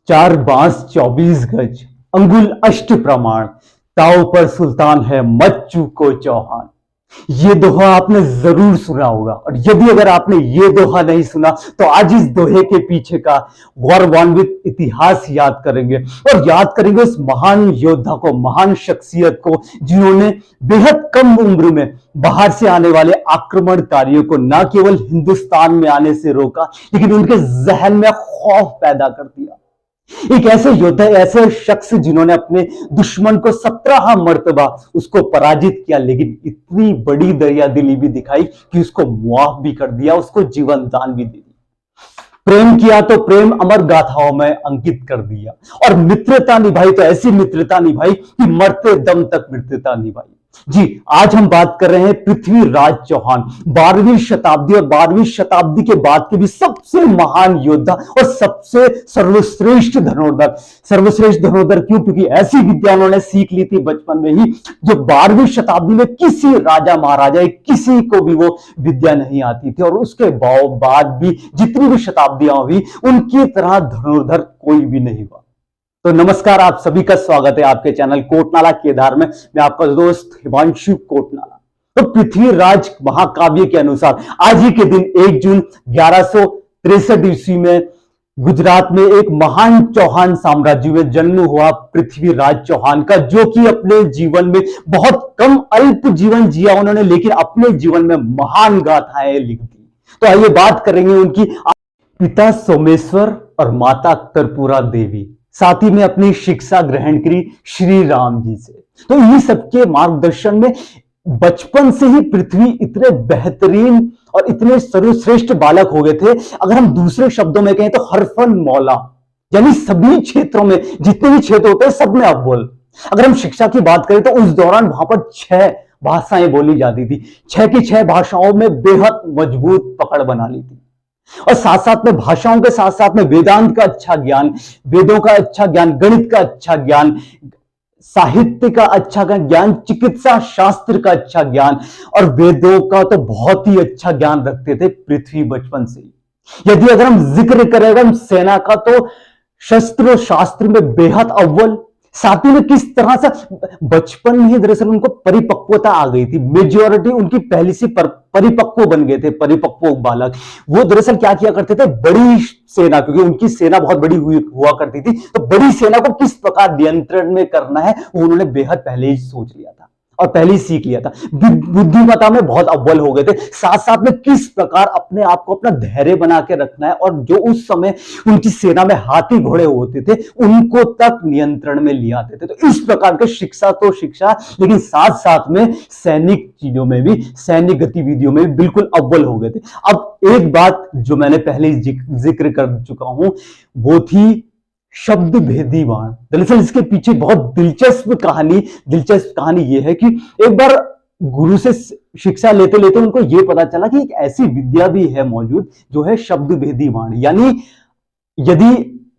चार बांस 24 गज, अंगुल अष्ट प्रमाण, ताव पर सुल्तान है मत चूको चौहान। ये दोहा आपने जरूर सुना होगा, और यदि अगर आपने ये दोहा नहीं सुना तो आज इस दोहे के पीछे का गौरवान्वित इतिहास याद करेंगे, और याद करेंगे उस महान योद्धा को, महान शख्सियत को, जिन्होंने बेहद कम उम्र में बाहर से आने वाले आक्रमणकारियों को न केवल हिंदुस्तान में आने से रोका, लेकिन उनके जहन में खौफ पैदा कर दिया। एक ऐसे योद्धा, ऐसे शख्स जिन्होंने अपने दुश्मन को 17 मर्तबा उसको पराजित किया, लेकिन इतनी बड़ी दरिया दिली भी दिखाई कि उसको मुआफ भी कर दिया, उसको जीवन दान भी दे दिया। प्रेम किया तो प्रेम अमर गाथाओं में अंकित कर दिया, और मित्रता निभाई तो ऐसी मित्रता निभाई कि मरते दम तक मित्रता निभाई। जी, आज हम बात कर रहे हैं पृथ्वीराज चौहान, 12वीं शताब्दी, और 12वीं शताब्दी के बाद के भी सबसे महान योद्धा और सबसे सर्वश्रेष्ठ धनुर्धर। सर्वश्रेष्ठ धनुर्धर क्यों? क्योंकि ऐसी विद्या उन्होंने सीख ली थी बचपन में ही, जो 12वीं शताब्दी में किसी राजा महाराजा, किसी को भी वो विद्या नहीं आती थी, और उसके बाद भी जितनी भी शताब्दियां हुई, उनकी तरह धनुर्धर कोई भी नहीं हुआ। तो नमस्कार, आप सभी का स्वागत है आपके चैनल कोटनाला केदार में। मैं आपका दोस्त हिमांशु कोटनाला। तो पृथ्वीराज महाकाव्य के अनुसार आज ही के दिन 1 जून 1163 ईस्वी में गुजरात में एक महान चौहान साम्राज्य में जन्म हुआ पृथ्वीराज चौहान का, जो कि अपने जीवन में बहुत कम अल्प जीवन जिया उन्होंने, लेकिन अपने जीवन में महान गाथाएं लिख दी। तो आइए बात करेंगे उनकी। पिता सोमेश्वर और माता अख्तरपुरा देवी, साथ ही में अपनी शिक्षा ग्रहण करी श्री राम जी से। तो इन्हीं सबके मार्गदर्शन में बचपन से ही पृथ्वी इतने बेहतरीन और इतने सर्वश्रेष्ठ बालक हो गए थे, अगर हम दूसरे शब्दों में कहें तो हरफन मौला, यानी सभी क्षेत्रों में जितने भी क्षेत्र होते हैं सब में अव्वल। अगर हम शिक्षा की बात करें तो उस दौरान वहां पर 6 भाषाएं बोली जाती थी, 6 की 6 भाषाओं में बेहद मजबूत पकड़ बना ली थी, और साथ साथ में भाषाओं के साथ साथ में वेदांत का अच्छा ज्ञान, वेदों का अच्छा ज्ञान, गणित का अच्छा ज्ञान, साहित्य का अच्छा ज्ञान, चिकित्सा शास्त्र का अच्छा ज्ञान, और वेदों का तो बहुत ही अच्छा ज्ञान रखते थे पृथ्वी बचपन से ही। यदि अगर हम जिक्र करें हम सेना का, तो शस्त्र शास्त्र में बेहद अव्वल। साथ ही में किस तरह से बचपन में ही दरअसल उनको परिपक्वता आ गई थी, मेजॉरिटी उनकी पहले से परिपक्व बन गए थे, परिपक्व बालक। वो दरअसल क्या किया करते थे, बड़ी सेना, क्योंकि उनकी सेना बहुत बड़ी हुआ करती थी, तो बड़ी सेना को किस प्रकार नियंत्रण में करना है वो उन्होंने बेहद पहले ही सोच लिया था और पहले ही सीख लिया था। बुद्धिमत्ता में बहुत अव्वल हो गए थे, साथ साथ में किस प्रकार अपने आप को अपना धैर्य बना के रखना है, और जो उस समय उनकी सेना में हाथी घोड़े होते थे उनको तक नियंत्रण में ले आते थे। तो इस प्रकार के शिक्षा तो शिक्षा, लेकिन साथ साथ में सैनिक चीजों में भी, सैनिक गतिविधियों में भी बिल्कुल अव्वल हो गए थे। अब एक बात जो मैंने पहले जिक्र कर चुका हूं, वो थी शब्द भेदी बाण। दरअसल इसके पीछे बहुत दिलचस्प कहानी यह है कि एक बार गुरु से शिक्षा लेते लेते उनको यह पता चला कि एक ऐसी विद्या भी है मौजूद, जो है शब्द भेदी बाण। यानी यदि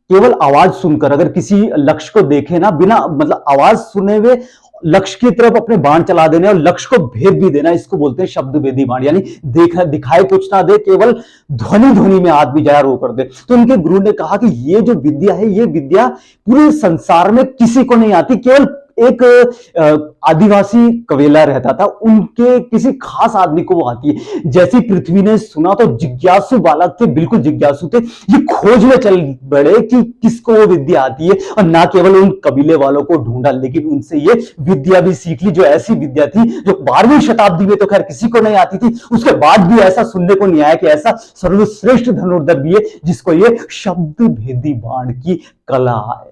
केवल आवाज सुनकर अगर किसी लक्ष्य को देखे ना, बिना मतलब आवाज सुने हुए लक्ष्य की तरफ अपने बाण चला देने और लक्ष्य को भेद भी देना, इसको बोलते हैं शब्द भेदी बाण। यानी दिखाए कुछ ना दे, केवल ध्वनि में हाथ भी जाया रो कर दे। तो उनके गुरु ने कहा कि ये जो विद्या है, ये विद्या पूरे संसार में किसी को नहीं आती, केवल एक आदिवासी कवेला रहता था, उनके किसी खास आदमी को वो आती है। जैसी पृथ्वी ने सुना तो जिज्ञासु बालक थे, बिल्कुल जिज्ञासु थे, ये खोज में चल बड़े कि किसको वो विद्या आती है, और ना केवल उन कबीले वालों को ढूंढा, लेकिन उनसे ये विद्या भी सीख ली, जो ऐसी विद्या थी जो 12वीं शताब्दी में तो खैर किसी को नहीं आती थी। उसके बाद भी ऐसा सुनने को नहीं आया कि ऐसा सर्वश्रेष्ठ धनुर्धर भी है जिसको ये शब्द भेदी बाण की कला है।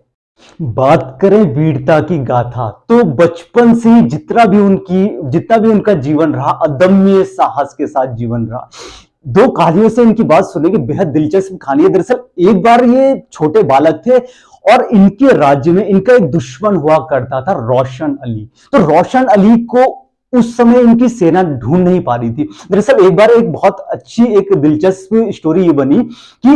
बात करें वीरता की गाथा, तो बचपन से ही जितना भी उनका जीवन रहा, अदम्य साहस के साथ जीवन रहा। 2 कहानियों से इनकी बात सुनेंगे, बेहद दिलचस्प कहानी है। दरअसल एक बार ये छोटे बालक थे और इनके राज्य में इनका एक दुश्मन हुआ करता था, रोशन अली। तो रोशन अली को उस समय इनकी सेना ढूंढ नहीं पा रही थी। दरअसल एक बार एक बहुत अच्छी एक दिलचस्प स्टोरी ये बनी कि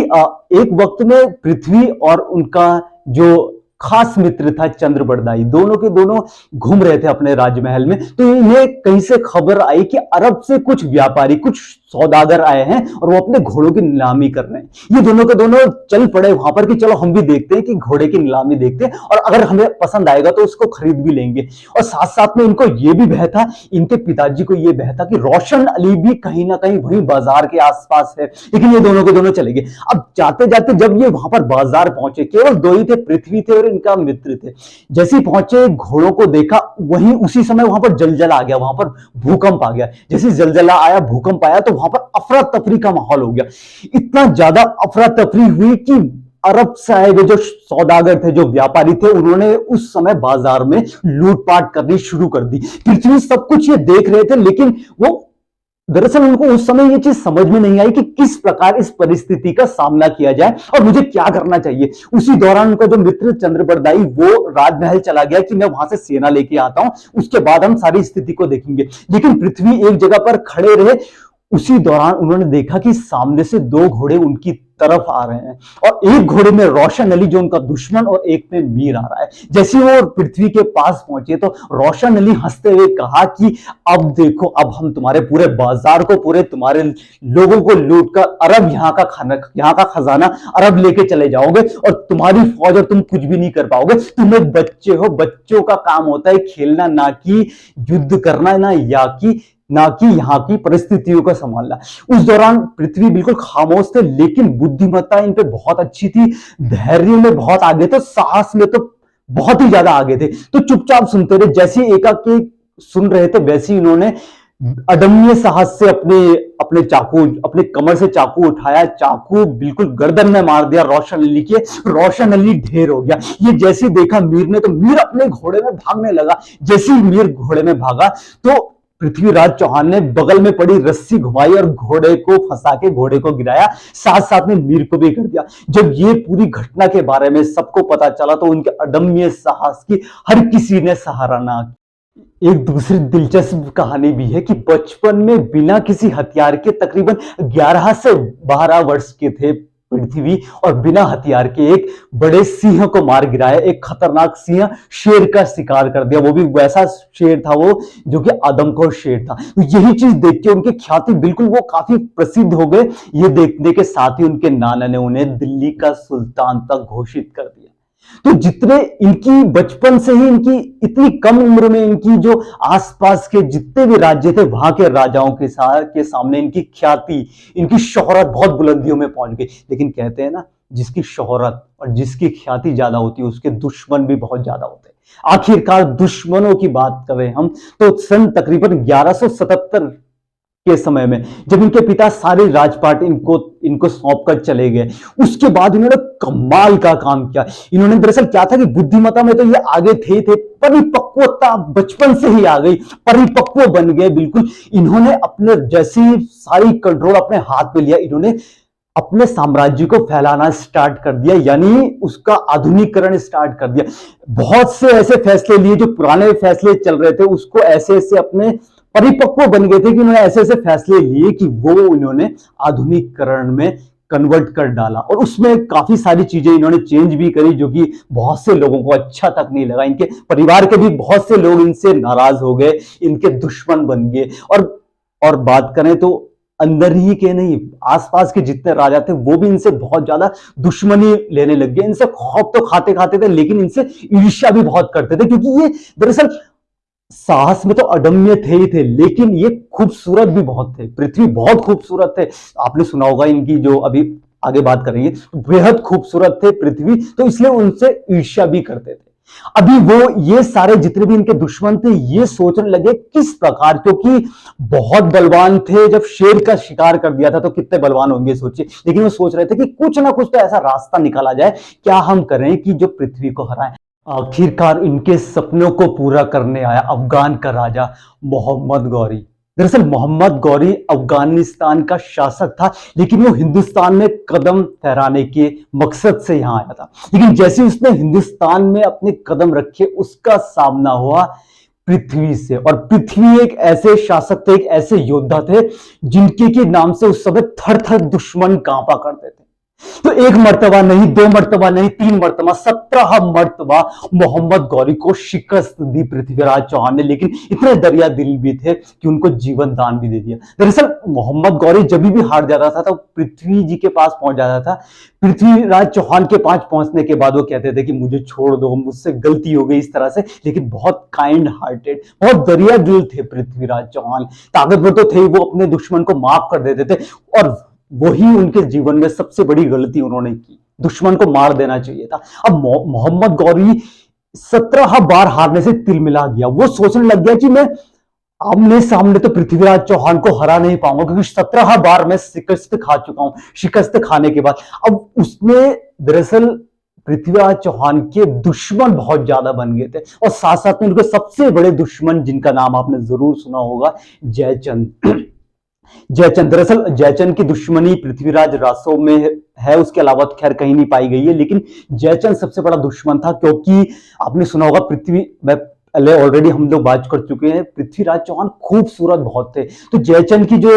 एक वक्त में पृथ्वी और उनका जो खास मित्र था चंद्र बरदाई, दोनों के दोनों घूम रहे थे अपने राजमहल में। तो इन्हें कहीं से खबर आई कि अरब से कुछ व्यापारी, कुछ सौदागर आए हैं और वो अपने घोड़ों की नीलामी कर रहे हैं। ये दोनों के दोनों चल पड़े वहां पर कि चलो हम भी देखते हैं कि घोड़े की नीलामी देखते हैं और अगर हमें पसंद आएगा तो उसको खरीद भी लेंगे। और साथ साथ में इनको ये भी भय था, इनके पिताजी को ये भय था कि रोशन अली भी कहीं ना कहीं वहीं बाजार के आसपास है। लेकिन ये दोनों के दोनों चले गए। अब जाते जाते जब ये वहां पर बाजार पहुंचे, केवल दो ही थे, पृथ्वी थे और इनका मित्र थे। जैसे ही पहुंचे, घोड़ों को देखा, वहीं उसी समय वहां पर जलजला आ गया, वहां पर भूकंप आ गया। जैसे जलजला आया, भूकंप आया, तो वहां पर अफरा तफरी का माहौल हो गया। इतना ज्यादा अफरा तफरी हुई कि अरब से आए हुए जो सौदागर थे, जो व्यापारी थे, उन्होंने उस समय बाजार में लूटपाट करनी शुरू कर दी। पृथ्वी सब कुछ ये देख रहे थे, लेकिन वो दरअसल उनको उस समय ये चीज समझ में नहीं आई कि किस प्रकार इस परिस्थिति का सामना किया जाए और मुझे क्या करना चाहिए। उसी दौरान उनका जो मित्र चंद्रबरदाई, वो राजमहल चला गया कि मैं वहां से सेना लेके आता हूं, उसके बाद हम सारी स्थिति को देखेंगे। लेकिन पृथ्वी एक जगह पर खड़े रहे। उसी दौरान उन्होंने देखा कि सामने से दो घोड़े उनकी तरफ आ रहे हैं और एक घोड़े में रोशन अली जो उनका दुश्मन और एक में मीर आ रहा है। जैसे वो पृथ्वी के पास पहुंचे तो रोशन अली हंसते हुए कहा कि अब देखो, अब हम तुम्हारे पूरे बाजार को, पूरे तुम्हारे लोगों को लूट कर अरब यहाँ का खजाना अरब लेके चले जाओगे और तुम्हारी फौज और तुम कुछ भी नहीं कर पाओगे। तुम एक बच्चे हो, बच्चों का काम होता है खेलना, ना कि युद्ध करना, ना कि यहाँ की परिस्थितियों का संभालना। उस दौरान पृथ्वी बिल्कुल खामोश थे, लेकिन बुद्धिमत्ता इन पे बहुत अच्छी थी, धैर्य में बहुत आगे थे, साहस में तो बहुत ही ज्यादा आगे थे। तो चुपचाप सुनते रहे। जैसे एकाकी सुन रहे थे, वैसे ही इन्होंने अदम्य साहस से अपने कमर से चाकू उठाया, चाकू बिल्कुल गर्दन में मार दिया रोशन अली के। रोशन अली ढेर हो गया। ये जैसे देखा मीर ने, तो मीर अपने घोड़े में भागने लगा। जैसे ही मीर घोड़े में भागा तो पृथ्वीराज चौहान ने बगल में पड़ी रस्सी घुमाई और घोड़े को फंसा के घोड़े को गिराया, साथ साथ में मीर को भी कर दिया। जब ये पूरी घटना के बारे में सबको पता चला तो उनके अदम्य साहस की हर किसी ने सराहना। एक दूसरी दिलचस्प कहानी भी है कि बचपन में बिना किसी हथियार के, तकरीबन 11 से 12 वर्ष के थे पृथ्वी, और बिना हथियार के एक बड़े सिंह को मार गिराया। एक खतरनाक सिंह, शेर का शिकार कर दिया। वो भी वैसा शेर था वो जो कि आदमखोर शेर था। तो यही चीज देख के उनकी ख्याति बिल्कुल, वो काफी प्रसिद्ध हो गए। ये देखने के साथ ही उनके नाना ने उन्हें दिल्ली का सुल्तान तक घोषित कर दिया। तो जितने इनकी बचपन से ही, इनकी इतनी कम उम्र में, इनकी जो आसपास के जितने भी राज्य थे, वहां के राजाओं के सामने इनकी ख्याति, इनकी शोहरत बहुत बुलंदियों में पहुंच गई। लेकिन कहते हैं ना, जिसकी शोहरत और जिसकी ख्याति ज्यादा होती है, उसके दुश्मन भी बहुत ज्यादा होते हैं। आखिरकार दुश्मनों की बात करें हम तो सन तकरीबन 1177 के समय में, जब इनके पिता सारे राजपाट इनको सौंप कर चले गए, उसके बाद इन्होंने कमाल का काम किया। इन्होंने दरअसल क्या था कि बुद्धिमत्ता में तो ये आगे थे, परिपक्वता बचपन से ही आ गई, परिपक्व बन गए बिल्कुल। इन्होंने अपने जैसी सारी कंट्रोल अपने हाथ में लिया। इन्होंने अपने साम्राज्य को फैलाना स्टार्ट कर दिया, यानी उसका आधुनिकीकरण स्टार्ट कर दिया। बहुत से ऐसे फैसले लिए जो पुराने फैसले चल रहे थे, उसको ऐसे ऐसे अपने परिपक्व बन गए थे कि उन्होंने ऐसे ऐसे फैसले लिए कि वो इन्होंने आधुनिकीकरण में कन्वर्ट कर डाला। और उसमें काफी सारी चीजें इन्होंने चेंज भी करी, जो कि बहुत से लोगों को अच्छा तक नहीं लगा। इनके परिवार के भी बहुत से लोग इनसे नाराज हो गए, इनके दुश्मन बन गए। और बात करें तो अंदर ही के नहीं, आसपास के जितने राजा थे वो भी इनसे बहुत ज्यादा दुश्मनी लेने लग गए। इनसे खौफ तो खाते थे, लेकिन इनसे ईर्ष्या भी बहुत करते थे, क्योंकि ये दरअसल साहस में तो अदम्य थे ही थे, लेकिन ये खूबसूरत भी बहुत थे। पृथ्वी बहुत खूबसूरत थे। आपने सुना होगा इनकी, जो अभी आगे बात करेंगे, बेहद खूबसूरत थे पृथ्वी, तो इसलिए उनसे ईर्ष्या भी करते थे। अभी वो ये सारे जितने भी इनके दुश्मन थे, ये सोचने लगे किस प्रकार, क्योंकि बहुत बलवान थे। जब शेर का शिकार कर दिया था तो कितने बलवान होंगे सोचिए। लेकिन वो सोच रहे थे कि कुछ ना कुछ तो ऐसा रास्ता निकाला जाए, क्या हम करें कि जो पृथ्वी को हराएं। आखिरकार इनके सपनों को पूरा करने आया अफगान का राजा मोहम्मद गौरी। दरअसल मोहम्मद गौरी अफगानिस्तान का शासक था, लेकिन वो हिंदुस्तान में कदम फहराने के मकसद से यहां आया था। लेकिन जैसे उसने हिंदुस्तान में अपने कदम रखे, उसका सामना हुआ पृथ्वी से। और पृथ्वी एक ऐसे शासक थे, एक ऐसे योद्धा थे, जिनके के नाम से उस समय थर थर दुश्मन कांपा करते थे। तो एक मर्तबा नहीं, दो मर्तबा नहीं, तीन मर्तबा, 17 मर्तबा मोहम्मद गौरी को शिकस्त दी पृथ्वीराज चौहान ने। लेकिन इतने दरिया दिल भी थे कि उनको जीवन दान भी दे दिया। दरअसल मोहम्मद गौरी जब भी हार जाता था तो पृथ्वी जी के पास पहुंच जाता था। पृथ्वीराज चौहान के पास पहुंचने के बाद वो कहते थे कि मुझे छोड़ दो, मुझसे गलती हो गई, इस तरह से। लेकिन बहुत काइंड हार्टेड, बहुत दरिया दिल थे पृथ्वीराज चौहान। ताकतवर तो थे, वो अपने दुश्मन को माफ कर देते थे। और वही उनके जीवन में सबसे बड़ी गलती उन्होंने की, दुश्मन को मार देना चाहिए था। अब मोहम्मद गौरी 17 बार हारने से तिलमिला गया। वो सोचने लग गया कि मैं आमने सामने तो पृथ्वीराज चौहान को हरा नहीं पाऊंगा, क्योंकि 17 बार मैं शिकस्त खा चुका हूं। शिकस्त खाने के बाद अब उसने दरअसल पृथ्वीराज चौहान के दुश्मन बहुत ज्यादा बन गए थे, और साथ साथ में उनके सबसे बड़े दुश्मन, जिनका नाम आपने जरूर सुना होगा, जयचंद। जयचंद, दरअसल जयचंद की दुश्मनी पृथ्वीराज रासो में है, उसके अलावा तो खैर कहीं नहीं पाई गई है। लेकिन जयचंद सबसे बड़ा दुश्मन था, क्योंकि आपने सुना होगा, पृथ्वी पहले ऑलरेडी हम लोग बात कर चुके हैं, पृथ्वीराज चौहान खूबसूरत बहुत थे। तो जयचंद की जो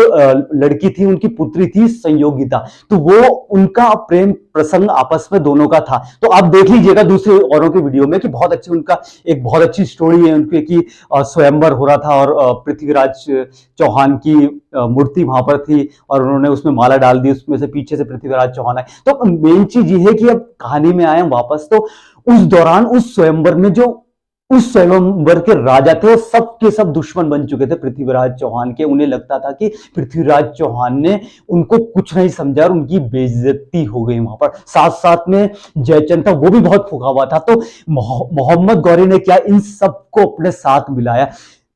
लड़की थी, उनकी पुत्री थी संयोगिता, तो वो उनका प्रेम प्रसंग आपस में दोनों का था। तो आप देख लीजिएगा दूसरे औरों के वीडियो में कि बहुत अच्छी उनका एक बहुत अच्छी स्टोरी है उनके, कि स्वयंवर हो रहा था और पृथ्वीराज चौहान की मूर्ति वहां पर थी और उन्होंने उसमें माला डाल दी, उसमें से पीछे से पृथ्वीराज चौहान आए। तो मेन चीज ये है कि अब कहानी में आए वापस, तो उस दौरान उस स्वयंवर में जो उस स्वयंवर के राजा थे, वो सब के सब दुश्मन बन चुके थे पृथ्वीराज चौहान के। उन्हें लगता था कि पृथ्वीराज चौहान ने उनको कुछ नहीं समझा और उनकी बेइज्जती हो गई वहां पर। साथ साथ में जयचंद था, वो भी बहुत फूका हुआ था। तो मोहम्मद गौरी ने क्या, इन सबको अपने साथ मिलाया।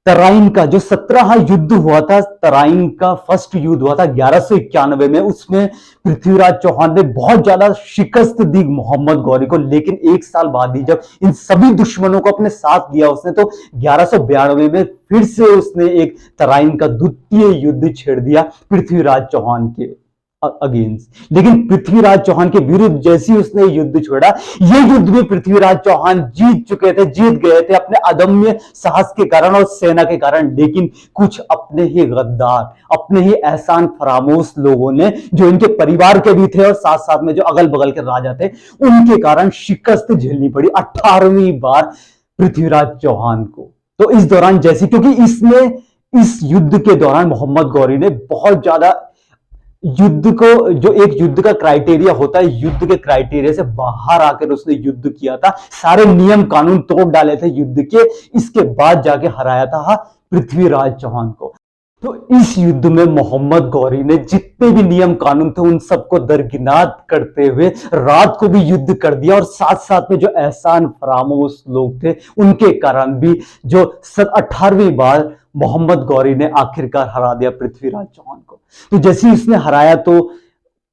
तराइन का जो 17 युद्ध हुआ था, तराइन का फर्स्ट युद्ध हुआ था 1191 में, उसमें पृथ्वीराज चौहान ने बहुत ज्यादा शिकस्त दी मोहम्मद गौरी को। लेकिन एक साल बाद ही जब इन सभी दुश्मनों को अपने साथ दिया उसने, तो 1192 में फिर से उसने एक तराइन का द्वितीय युद्ध छेड़ दिया पृथ्वीराज चौहान के अगेंस्ट। लेकिन पृथ्वीराज चौहान के विरुद्ध जैसे ही उसने युद्ध छोड़ा, ये युद्ध भी पृथ्वीराज चौहान जीत चुके थे, जीत गए थे अपने अदम्य साहस के कारण और सेना के कारण। लेकिन कुछ अपने ही गद्दार, अपने ही एहसान फरामोश लोगों ने, जो इनके परिवार के भी थे और साथ साथ में जो अगल बगल के राजा थे, उनके कारण शिकस्त झेलनी पड़ी 18वीं बार पृथ्वीराज चौहान को। तो इस दौरान जैसे, क्योंकि इसने इस युद्ध के दौरान मोहम्मद गौरी ने बहुत ज्यादा युद्ध को, जो एक युद्ध का क्राइटेरिया होता है, युद्ध के क्राइटेरिया से बाहर आकर उसने युद्ध किया था, सारे नियम कानून तोड़ डाले थे युद्ध के। इसके बाद जाके हराया था पृथ्वीराज चौहान को। तो इस युद्ध में मोहम्मद गौरी ने जितने भी नियम कानून थे उन सबको दरकिनार करते हुए रात को भी युद्ध कर दिया, और साथ साथ में जो एहसान फरामोश लोग थे उनके कारण भी जो 18वीं बार मोहम्मद गौरी ने आखिरकार हरा दिया पृथ्वीराज चौहान को। तो जैसे ही उसने हराया, तो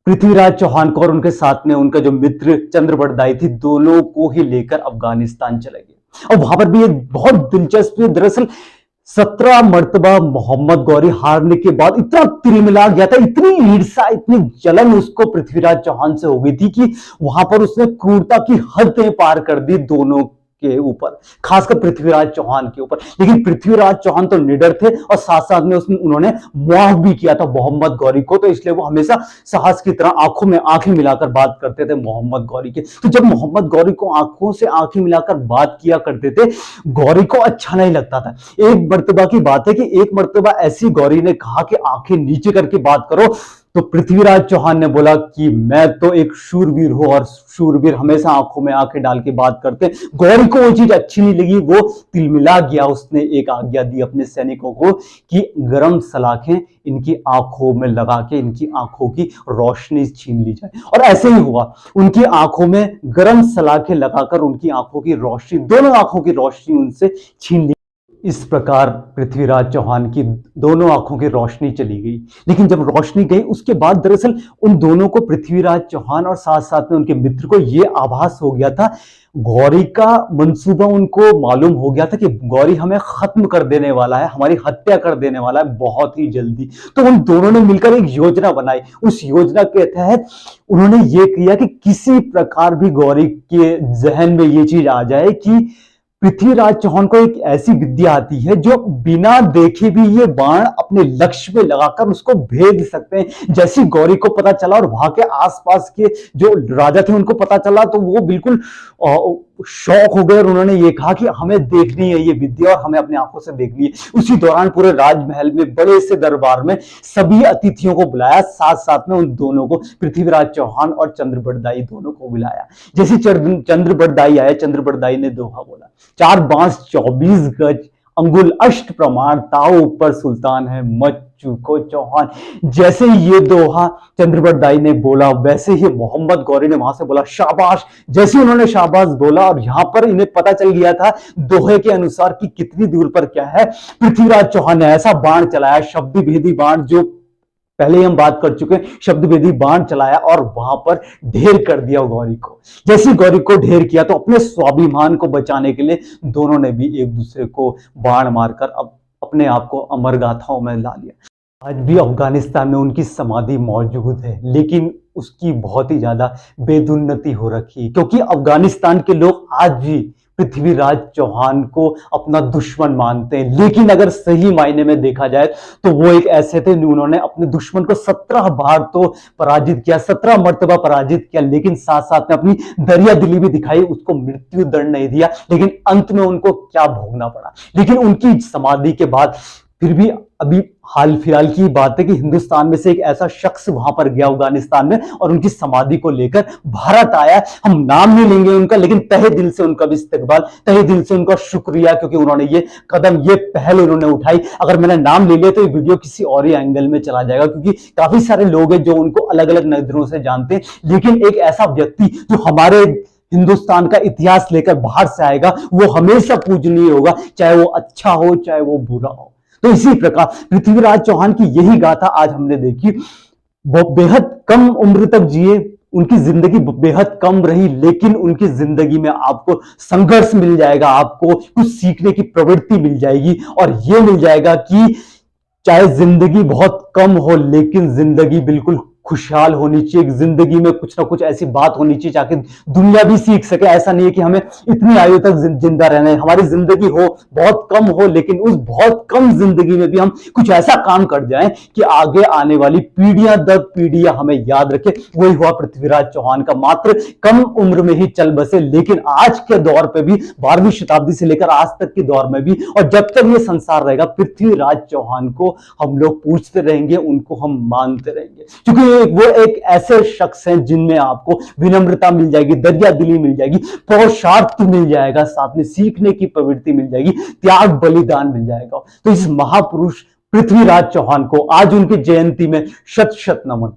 पृथ्वीराज चौहान को और उनके साथ में उनका जो मित्र चंद्रबड़दाई थी, दोनों को ही लेकर अफगानिस्तान चले गए। और वहां पर भी एक बहुत दिलचस्प, दरअसल 17 मर्तबा मोहम्मद गौरी हारने के बाद इतना तिलमिला गया था, इतनी ईर्ष्या, इतनी जलन उसको पृथ्वीराज चौहान से हो गई थी कि वहां पर उसने क्रूरता की हदें पार कर दी दोनों के ऊपर, खासकर पृथ्वीराज चौहान के ऊपर। लेकिन पृथ्वीराज चौहान तो निडर थे और साथ साथ में उन्होंने माफ भी किया था मोहम्मद गौरी को, तो इसलिए वो हमेशा साहस की तरह आंखों में आंखें मिलाकर बात करते थे मोहम्मद गौरी के। तो जब मोहम्मद गौरी को आंखों से आंखें मिलाकर बात किया करते थे, गौरी को अच्छा नहीं लगता था। एक मर्तबा की बात है कि एक मर्तबा ऐसी गौरी ने कहा कि आंखें नीचे करके बात करो, तो पृथ्वीराज चौहान ने बोला कि मैं तो एक शूरवीर हूं और शूरवीर हमेशा आंखों में आंखें डाल के बात करते। गौरी को वो चीज अच्छी नहीं लगी, वो तिलमिला गया। उसने एक आज्ञा दी अपने सैनिकों को कि गरम सलाखें इनकी आंखों में लगा के इनकी आंखों की रोशनी छीन ली जाए। और ऐसे ही हुआ, उनकी आंखों में गरम सलाखें लगाकर उनकी आंखों की रोशनी, दोनों आंखों की रोशनी उनसे छीन ली। इस प्रकार पृथ्वीराज चौहान की दोनों आंखों की रोशनी चली गई। लेकिन जब रोशनी गई, उसके बाद दरअसल उन दोनों को, पृथ्वीराज चौहान और साथ साथ में उनके मित्र को, यह आभास हो गया था, गौरी का मंसूबा उनको मालूम हो गया था कि गौरी हमें खत्म कर देने वाला है, हमारी हत्या कर देने वाला है बहुत ही जल्दी। तो उन दोनों ने मिलकर एक योजना बनाई। उस योजना के तहत उन्होंने ये किया कि किसी प्रकार भी गौरी के जहन में ये चीज आ जाए कि पृथ्वीराज चौहान को एक ऐसी विद्या आती है जो बिना देखे भी ये बाण अपने लक्ष्य पे लगाकर उसको भेद सकते हैं। जैसे गौरी को पता चला और वहां के आसपास के जो राजा थे उनको पता चला तो वो बिल्कुल शौक हो गए और उन्होंने ये कहा कि हमें देखनी है ये विद्या और हमें अपनी आंखों से देखनी है। उसी दौरान पूरे राजमहल में बड़े से दरबार में सभी अतिथियों को बुलाया, साथ साथ में उन दोनों को, पृथ्वीराज चौहान और चंद्रबरदाई दोनों को बुलाया। जैसे चंद्रबरदाई आए, चंद्रबरदाई ने दोहा बोला, 4 बांस 24 गज, अंगुल अष्ट प्रमाण, ताऊ ऊपर सुल्तान है मत चूको चौहान। जैसे ये दोहा चंद्रबरदाई ने बोला वैसे ही मोहम्मद गौरी ने वहां से बोला शाबाश। जैसे उन्होंने शाबाश बोला और यहां पर इन्हें पता चल गया था दोहे के अनुसार कि कितनी दूर पर क्या है, पृथ्वीराज चौहान ने ऐसा बाण चलाया, शब्द भेदी बाण, जो पहले हम बात कर चुके हैं, शब्द भेदी बाण चलाया और वहां पर ढेर कर दिया गौरी को। जैसे गौरी को ढेर किया तो अपने स्वाभिमान को बचाने के लिए दोनों ने भी एक दूसरे को बाण मारकर अब अपने आप को अमर गाथाओं में ला लिया। आज भी अफगानिस्तान में उनकी समाधि मौजूद है, लेकिन उसकी बहुत ही ज्यादा बेदुन्नति हो रखी है, क्योंकि अफगानिस्तान के लोग आज भी पृथ्वीराज चौहान को अपना दुश्मन मानते हैं। लेकिन अगर सही मायने में देखा जाए तो वो एक ऐसे थे, उन्होंने अपने दुश्मन को 17 बार तो पराजित किया, 17 मर्तबा पराजित किया, लेकिन साथ साथ में अपनी दरिया दिली भी दिखाई, उसको मृत्यु दंड नहीं दिया, लेकिन अंत में उनको क्या भोगना पड़ा। लेकिन उनकी समाधि के बाद फिर भी अभी हाल फिलहाल की बात है कि हिंदुस्तान में से एक ऐसा शख्स वहां पर गया अफगानिस्तान में और उनकी समाधि को लेकर भारत आया। हम नाम नहीं लेंगे उनका, लेकिन तहे दिल से उनका भी इस्तकबाल, तहे दिल से उनका शुक्रिया, क्योंकि उन्होंने ये कदम, ये पहल उन्होंने उठाई। अगर मैंने नाम ले लिया तो ये वीडियो किसी और ही एंगल में चला जाएगा, क्योंकि काफी सारे लोग हैं जो उनको अलग अलग नजरों से जानते हैं, लेकिन एक ऐसा व्यक्ति जो हमारे हिंदुस्तान का इतिहास लेकर बाहर से आएगा वो हमेशा पूजनीय होगा, चाहे वो अच्छा हो चाहे वो बुरा हो। तो इसी प्रकार पृथ्वीराज चौहान की यही गाथा आज हमने देखी। वो बेहद कम उम्र तक जिए, उनकी जिंदगी बेहद कम रही, लेकिन उनकी जिंदगी में आपको संघर्ष मिल जाएगा, आपको कुछ सीखने की प्रवृत्ति मिल जाएगी और यह मिल जाएगा कि चाहे जिंदगी बहुत कम हो लेकिन जिंदगी बिल्कुल खुशहाल होनी चाहिए। जिंदगी में कुछ ना कुछ ऐसी बात होनी चाहिए ताकि दुनिया भी सीख सके। ऐसा नहीं है कि हमें इतनी आयु तक जिंदा रहना है, हमारी जिंदगी हो बहुत कम हो, लेकिन उस बहुत कम जिंदगी में भी हम कुछ ऐसा काम कर जाएं कि आगे आने वाली पीढ़ियां दर पीढ़ियां हमें याद रखे। वही हुआ पृथ्वीराज चौहान का, मात्र कम उम्र में ही चल बसे, लेकिन आज के दौर पे भी, 12वीं शताब्दी से लेकर आज तक के दौर में भी, और जब तक ये संसार रहेगा, पृथ्वीराज चौहान को हम लोग पूछते रहेंगे, उनको हम मानते रहेंगे, क्योंकि वो एक ऐसे शख्स हैं जिनमें आपको विनम्रता मिल जाएगी, दरिया दिली मिल जाएगी, पुरुषार्थ मिल जाएगा, साथ में सीखने की प्रवृत्ति मिल जाएगी, त्याग बलिदान मिल जाएगा। तो इस महापुरुष पृथ्वीराज चौहान को आज उनकी जयंती में शत शत नमन।